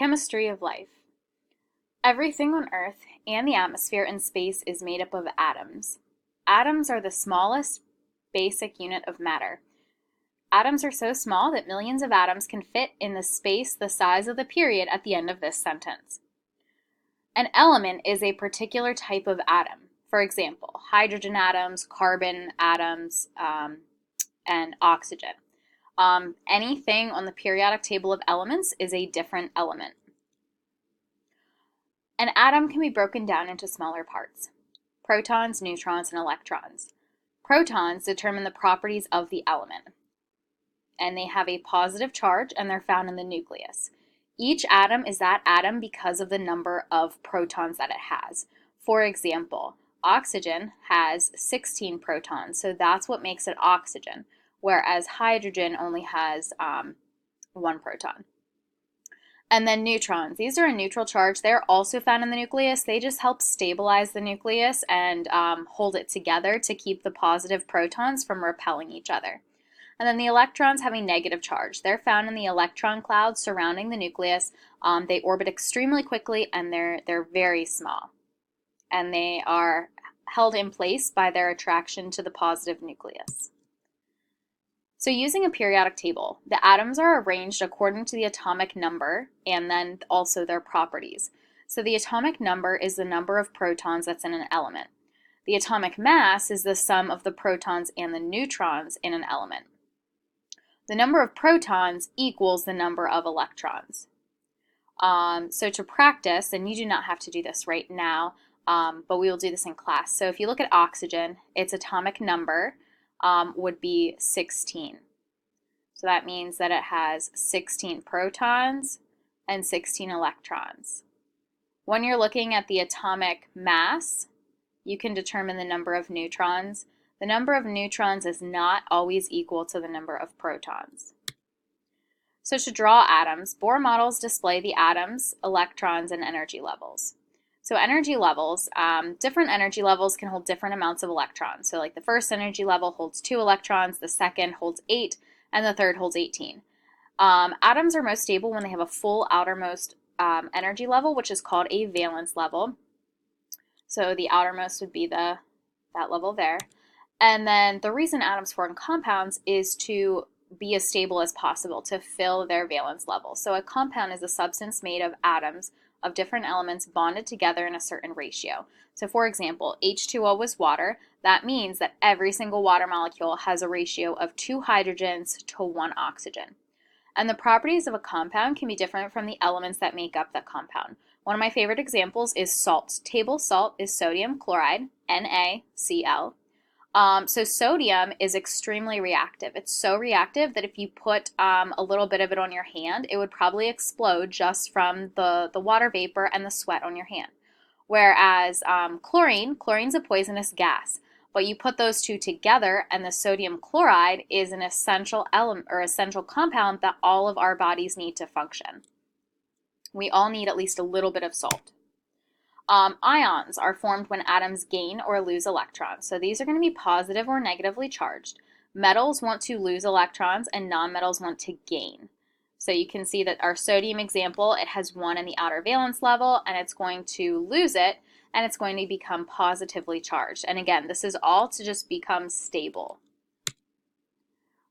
Chemistry of life. Everything on Earth and the atmosphere and space is made up of atoms. Atoms are the smallest basic unit of matter. Atoms are so small that millions of atoms can fit in the space the size of the period at the end of this sentence. An element is a particular type of atom. For example, hydrogen atoms, carbon atoms, and oxygen. Anything on the periodic table of elements is a different element. An atom can be broken down into smaller parts: protons, neutrons, and electrons. Protons determine the properties of the element, and they have a positive charge, and they're found in the nucleus. Each atom is that atom because of the number of protons that it has. For example, oxygen has 16 protons, so that's what makes it oxygen, whereas hydrogen only has 1 proton. And then neutrons. These are a neutral charge. They're also found in the nucleus. They just help stabilize the nucleus and hold it together to keep the positive protons from repelling each other. And then the electrons have a negative charge. They're found in the electron cloud surrounding the nucleus. They orbit extremely quickly, and they're very small. And they are held in place by their attraction to the positive nucleus. So using a periodic table, the atoms are arranged according to the atomic number and then also their properties. So the atomic number is the number of protons that's in an element. The atomic mass is the sum of the protons and the neutrons in an element. The number of protons equals the number of electrons. So to practice, and you do not have to do this right now, but we will do this in class. So if you look at oxygen, its atomic number would be 16. So that means that it has 16 protons and 16 electrons. When you're looking at the atomic mass, you can determine the number of neutrons. The number of neutrons is not always equal to the number of protons. So to draw atoms, Bohr models display the atoms, electrons, and energy levels. So energy levels, different energy levels can hold different amounts of electrons. So like the first energy level holds 2 electrons, the second holds 8, and the third holds 18. Atoms are most stable when they have a full outermost energy level, which is called a valence level. So the outermost would be that level there. And then the reason atoms form compounds is to be as stable as possible, to fill their valence level. So a compound is a substance made of atoms of different elements bonded together in a certain ratio. So for example, H2O was water. That means that every single water molecule has a ratio of 2 hydrogens to 1 oxygen. And the properties of a compound can be different from the elements that make up the compound. One of my favorite examples is salt. Table salt is sodium chloride, NaCl. So sodium is extremely reactive. It's so reactive that if you put a little bit of it on your hand, it would probably explode just from the water vapor and the sweat on your hand. Whereas chlorine's a poisonous gas, but you put those two together and the sodium chloride is an essential element or essential compound that all of our bodies need to function. We all need at least a little bit of salt. Ions are formed when atoms gain or lose electrons. So these are going to be positive or negatively charged. Metals want to lose electrons and nonmetals want to gain. So you can see that our sodium example, it has 1 in the outer valence level and it's going to lose it and it's going to become positively charged. And again, this is all to just become stable.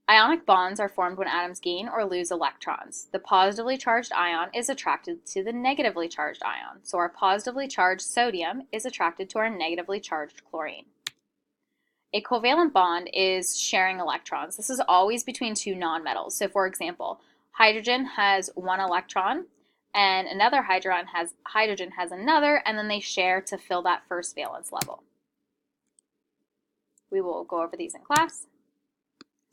Ionic bonds are formed when atoms gain or lose electrons. The positively charged ion is attracted to the negatively charged ion. So our positively charged sodium is attracted to our negatively charged chlorine. A covalent bond is sharing electrons. This is always between 2 nonmetals. So for example, hydrogen has 1 electron and another hydrogen has another, and then they share to fill that first valence level. We will go over these in class.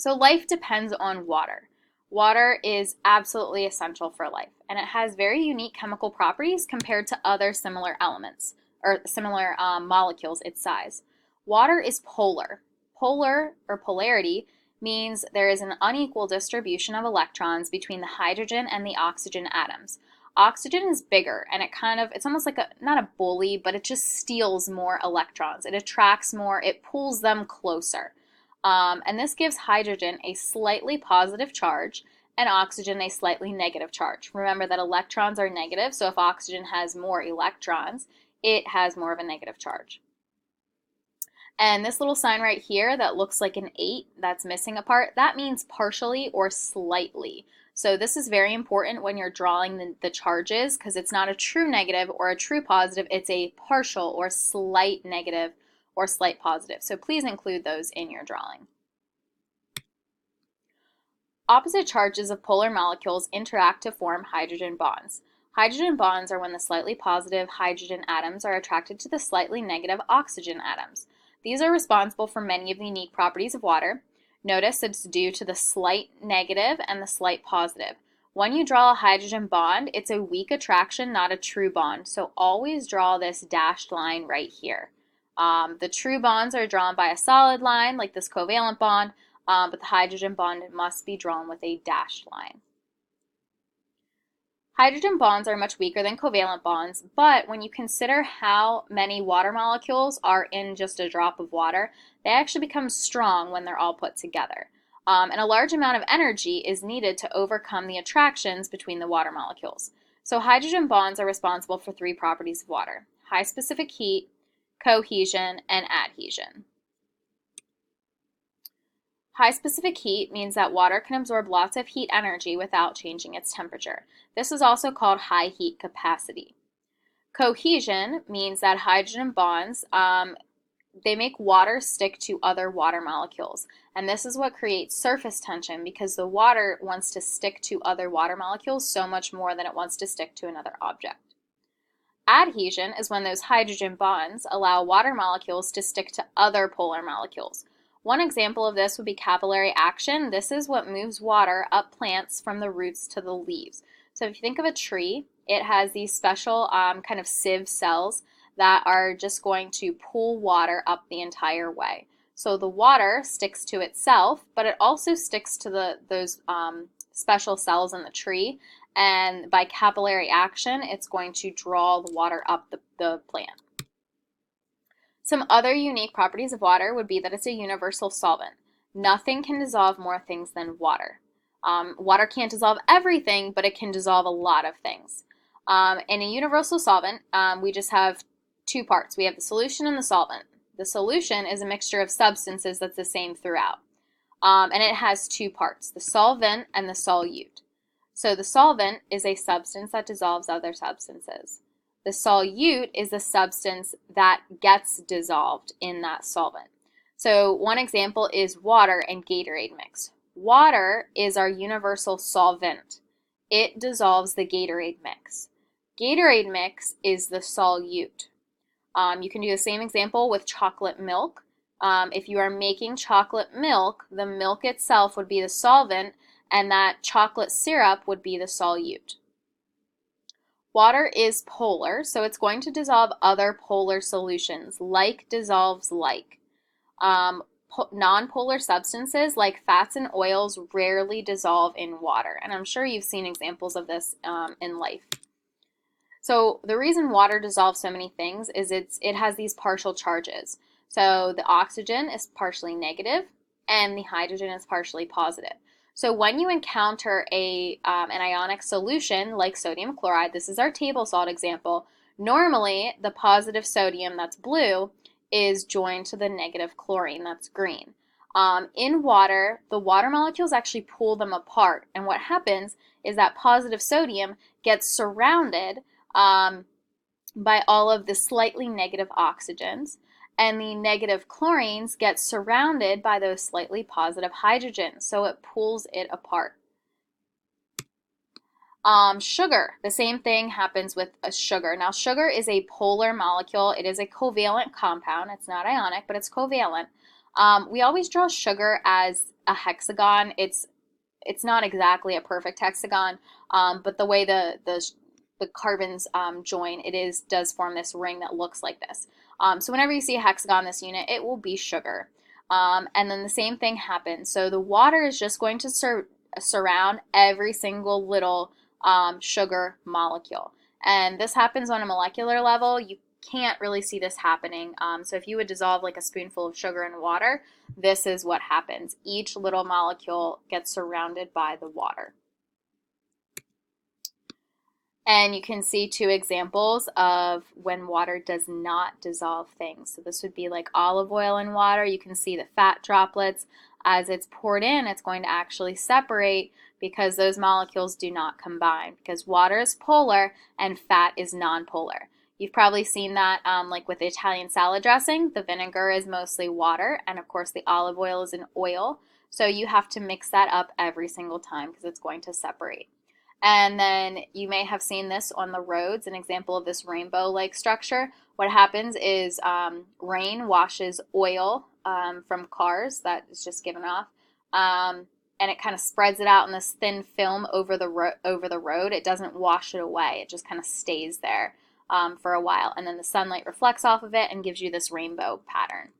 So life depends on water. Water is absolutely essential for life, and it has very unique chemical properties compared to other similar elements or similar molecules its size. Water is polar. Polar or polarity means there is an unequal distribution of electrons between the hydrogen and the oxygen atoms. Oxygen is bigger, and it's almost like not a bully, but it just steals more electrons. It attracts more, it pulls them closer. And this gives hydrogen a slightly positive charge, and oxygen a slightly negative charge. Remember that electrons are negative, so if oxygen has more electrons, it has more of a negative charge. And this little sign right here that looks like an 8 that's missing a part, that means partially or slightly. So this is very important when you're drawing the charges, because it's not a true negative or a true positive, it's a partial or slight negative or slight positive. So please include those in your drawing. Opposite charges of polar molecules interact to form hydrogen bonds. Hydrogen bonds are when the slightly positive hydrogen atoms are attracted to the slightly negative oxygen atoms. These are responsible for many of the unique properties of water. Notice it's due to the slight negative and the slight positive. When you draw a hydrogen bond, it's a weak attraction, not a true bond. So always draw this dashed line right here. The true bonds are drawn by a solid line, like this covalent bond, but the hydrogen bond must be drawn with a dashed line. Hydrogen bonds are much weaker than covalent bonds, but when you consider how many water molecules are in just a drop of water, they actually become strong when they're all put together. And a large amount of energy is needed to overcome the attractions between the water molecules. So hydrogen bonds are responsible for 3 properties of water: high specific heat, cohesion, and adhesion. High specific heat means that water can absorb lots of heat energy without changing its temperature. This is also called high heat capacity. Cohesion means that hydrogen bonds, they make water stick to other water molecules. And this is what creates surface tension, because the water wants to stick to other water molecules so much more than it wants to stick to another object. Adhesion is when those hydrogen bonds allow water molecules to stick to other polar molecules. One example of this would be capillary action. This is what moves water up plants from the roots to the leaves. So if you think of a tree, it has these special kind of sieve cells that are just going to pull water up the entire way. So the water sticks to itself, but it also sticks to those special cells in the tree, and by capillary action, it's going to draw the water up the plant. Some other unique properties of water would be that it's a universal solvent. Nothing can dissolve more things than water. Water can't dissolve everything, but it can dissolve a lot of things. In a universal solvent, we just have 2 parts. We have the solution and the solvent. The solution is a mixture of substances that's the same throughout. And it has 2 parts, the solvent and the solute. So the solvent is a substance that dissolves other substances. The solute is a substance that gets dissolved in that solvent. So one example is water and Gatorade mix. Water is our universal solvent. It dissolves the Gatorade mix. Gatorade mix is the solute. You can do the same example with chocolate milk. If you are making chocolate milk, the milk itself would be the solvent, and that chocolate syrup would be the solute. Water is polar, so it's going to dissolve other polar solutions. Like dissolves like. Non-polar substances like fats and oils rarely dissolve in water, and I'm sure you've seen examples of this in life. So the reason water dissolves so many things is it has these partial charges. So the oxygen is partially negative and the hydrogen is partially positive. So when you encounter an ionic solution like sodium chloride, this is our table salt example, normally the positive sodium, that's blue, is joined to the negative chlorine, that's green. In water, the water molecules actually pull them apart, and what happens is that positive sodium gets surrounded by all of the slightly negative oxygens, and the negative chlorines get surrounded by those slightly positive hydrogens, so it pulls it apart. Sugar, the same thing happens with a sugar. Now, sugar is a polar molecule. It is a covalent compound. It's not ionic, but it's covalent. We always draw sugar as a hexagon. It's not exactly a perfect hexagon, but the way the carbons join, does form this ring that looks like this. So whenever you see a hexagon in this unit, it will be sugar. And then the same thing happens. So the water is just going to surround every single little sugar molecule. And this happens on a molecular level. You can't really see this happening. So if you would dissolve like a spoonful of sugar in water, this is what happens. Each little molecule gets surrounded by the water. And you can see two examples of when water does not dissolve things. So this would be like olive oil in water. You can see the fat droplets. As it's poured in, it's going to actually separate because those molecules do not combine, because water is polar and fat is nonpolar. You've probably seen that like with the Italian salad dressing. The vinegar is mostly water, and of course the olive oil is an oil. So you have to mix that up every single time because it's going to separate. And then you may have seen this on the roads, an example of this rainbow-like structure. What happens is rain washes oil from cars that is just given off, and it kind of spreads it out in this thin film over the road. It doesn't wash it away. It just kind of stays there for a while, and then the sunlight reflects off of it and gives you this rainbow pattern.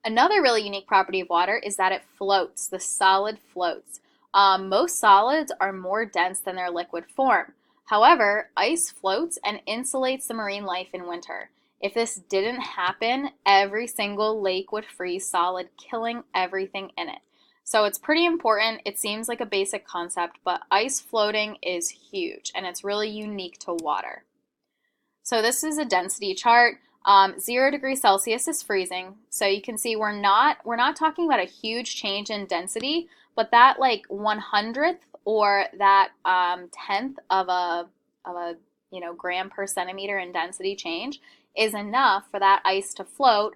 Another really unique property of water is that it floats. The solid floats. Most solids are more dense than their liquid form. However, ice floats and insulates the marine life in winter. If this didn't happen, every single lake would freeze solid, killing everything in it. So it's pretty important. It seems like a basic concept, but ice floating is huge, and it's really unique to water. So this is a density chart. 0 degrees Celsius is freezing. So you can see we're not talking about a huge change in density, but that like 1/100th or that 10th of a gram per centimeter in density change is enough for that ice to float,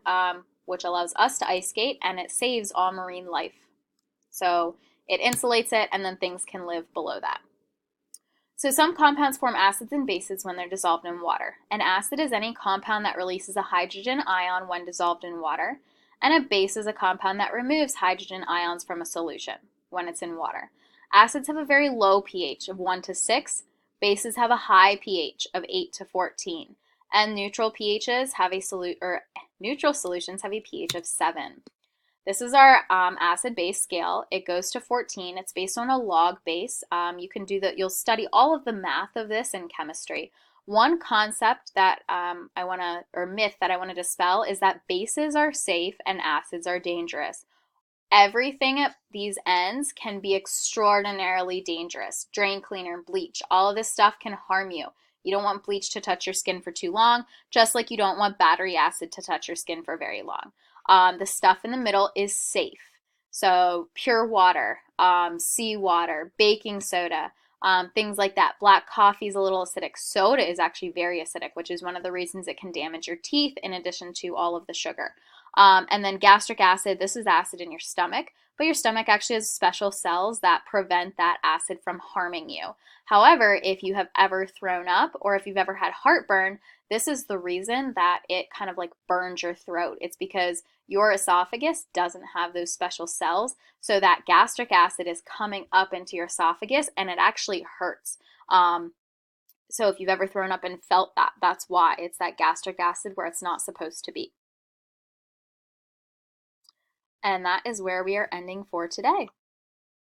which allows us to ice skate, and it saves all marine life. So it insulates it, and then things can live below that. So some compounds form acids and bases when they're dissolved in water. An acid is any compound that releases a hydrogen ion when dissolved in water, and a base is a compound that removes hydrogen ions from a solution when it's in water. Acids have a very low pH of 1 to 6. Bases have a high pH of 8 to 14. And neutral solutions have a pH of 7. This is our acid-base scale. It goes to 14. It's based on a log base. You'll study all of the math of this in chemistry. One concept that myth that I want to dispel is that bases are safe and acids are dangerous. Everything at these ends can be extraordinarily dangerous. Drain cleaner, bleach, all of this stuff can harm you. You don't want bleach to touch your skin for too long, just like you don't want battery acid to touch your skin for very long. The stuff in the middle is safe. So pure water, seawater, baking soda, things like that. Black coffee is a little acidic. Soda is actually very acidic, which is one of the reasons it can damage your teeth in addition to all of the sugar. And then gastric acid, this is acid in your stomach, but your stomach actually has special cells that prevent that acid from harming you. However, if you have ever thrown up or if you've ever had heartburn, this is the reason that it kind of like burns your throat. It's because your esophagus doesn't have those special cells, so that gastric acid is coming up into your esophagus and it actually hurts. So if you've ever thrown up and felt that, that's why. It's that gastric acid where it's not supposed to be. And that is where we are ending for today.